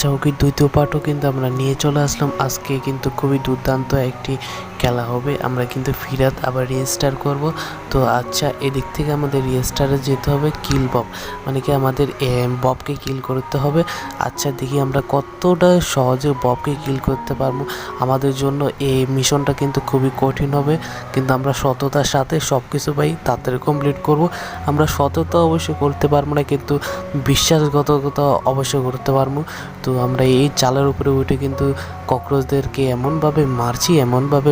আচ্ছা, ওকে দ্বিতীয় পার্টও কিন্তু আমরা নিয়ে চলে আসলাম। আজকে কিন্তু খুবই দুর্দান্ত একটি খেলা হবে। আমরা কিন্তু ফিরাত আবার রেজিস্টার করব। তো আচ্ছা, এদিক থেকে আমাদের রেজিস্টারে যেতে হবে কিল বব, মানে কি আমাদের ববকে কিল করতে হবে। আচ্ছা, দেখি আমরা কতটা সহজে ববকে কিল করতে পারবো। আমাদের জন্য এই মিশনটা কিন্তু খুবই কঠিন হবে, কিন্তু আমরা সততার সাথে সব কিছু তাড়াতাড়ি কমপ্লিট করব। আমরা সততা অবশ্যই করতে পারবো না, কিন্তু বিশ্বাসঘাতকতা অবশ্যই করতে পারবো। তো আমরা এই চালের উপরে উঠে কিন্তু ককরোচদেরকে এমনভাবে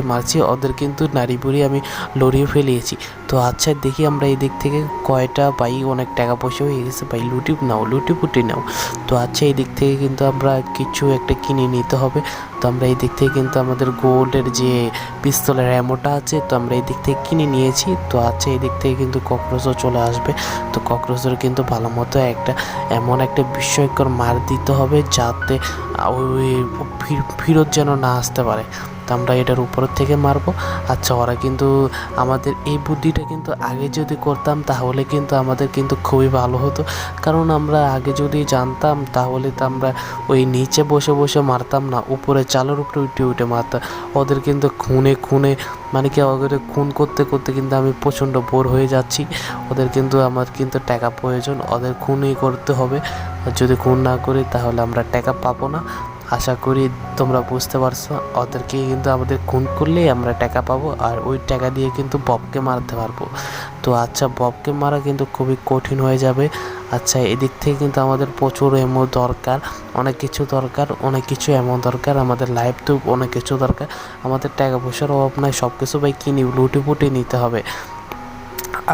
মারছি ওদের কিন্তু নাড়ি বুড়ি আমি লড়িয়ে ফেলিয়েছি। তো আচ্ছা, দেখি আমরা এই দিক থেকে কয়টা অনেক টাকা পয়সা হয়ে গেছে লুটিপুটি নাও। তো আচ্ছা, এই দিক থেকে কিন্তু আমরা কিছু একটা কিনে নিতে হবে। তো আমরা এই দিক থেকে কিন্তু আমাদের গোল্ডের যে পিস্তলের অ্যামোটা আছে, তো আমরা এই দিক থেকে কিনে নিয়েছি। তো আচ্ছা, এই দিক থেকে কিন্তু ককরোচও চলে আসবে। তো ককরোচের কিন্তু ভালো মতো এমন একটা বিস্ময়কর মার দিতে হবে যাতে ওই ফিরত যেন না আসতে পারে। তো আমরা এটার উপর থেকে মারবো। আচ্ছা, ওরা কিন্তু আমাদের এই বুদ্ধিটা কিন্তু আগে যদি করতাম তাহলে কিন্তু আমাদের কিন্তু খুবই ভালো হতো, কারণ আমরা আগে যদি জানতাম তাহলে তো আমরা ওই নিচে বসে বসে মারতাম না, উপরে চালের উপরে উঠে মারতাম। ওদের কিন্তু খুনে মানে কি ওদের খুন করতে করতে কিন্তু আমি প্রচণ্ড বোর হয়ে যাচ্ছি। আমার কিন্তু টাকা প্রয়োজন, ওদের খুনই করতে হবে। যদি খুন না করি তাহলে আমরা টাকা পাবো না। আশা করি তোমরা বুঝতে পারছো। ওদেরকে কিন্তু আমাদের খুন করলেই আমরা টাকা পাবো, আর ওই টাকা দিয়ে কিন্তু ববকে মারতে পারবো। তো আচ্ছা, ববকে মারা কিন্তু খুবই কঠিন হয়ে যাবে। আচ্ছা, এদিক থেকে কিন্তু আমাদের প্রচুর এমো দরকার, অনেক কিছু এমন দরকার, আমাদের লাইফ তো অনেক কিছু দরকার। আমাদের টাকা পয়সার অভাব নাই, সব কিছু কিনি লুটিপুটি নিতে হবে।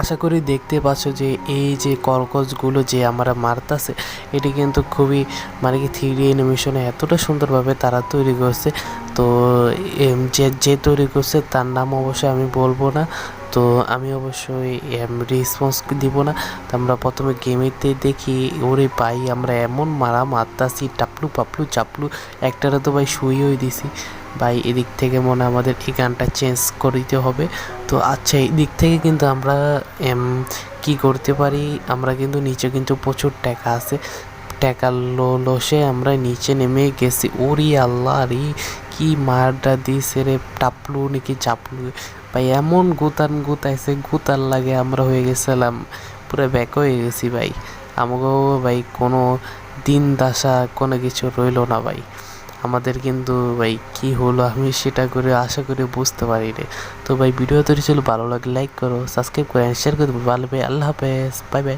আশা করি দেখতে পাচ্ছ যে এই যে কর্কশগুলো যে আমরা মারতাছে, এটি কিন্তু খুবই মানে কি 3D অ্যানিমেশনে এতটা সুন্দরভাবে তারা তৈরি করছে। তো যে তৈরি করছে তার নাম অবশ্যই আমি বলবো না, তো আমি অবশ্যই রেসপন্স দিব না। তো আমরা প্রথমে গেমেতে দেখি ওরে আমরা এমন মারতাছি টাপলু পাপলু চাপলু, একটারে তো শুইয়েই দিছি। এদিক থেকে মনে আমাদের এই গানটা চেঞ্জ করতে হবে। তো আচ্ছা, এই দিক থেকে কিন্তু আমরা কি করতে পারি, আমরা কিন্তু নিচে কিন্তু প্রচুর টাকা আছে। টাকা লসে আমরা নিচে নেমে গেছি। ওরে আল্লাহ রে, কি মারটা দিছে রে টাপলু নাকি চাপলু এমন গুতাইছে, গুতার লাগে আমরা হয়ে গেছিলাম পুরো ব্যাক হয়ে গেছি আমাকেও কোনো দিন দাসা কোনো কিছু রইল না আমাদের কিন্তু কি হলো আমি সেটা করে আশা করে বুঝতে পারি রে। তো ভিডিও তৈরি ছিল, ভালো লাগে লাইক করো, সাবস্ক্রাইব করে শেয়ার করে দেবো। ভালো আল্লাহ হাফেজ, বাই বাই।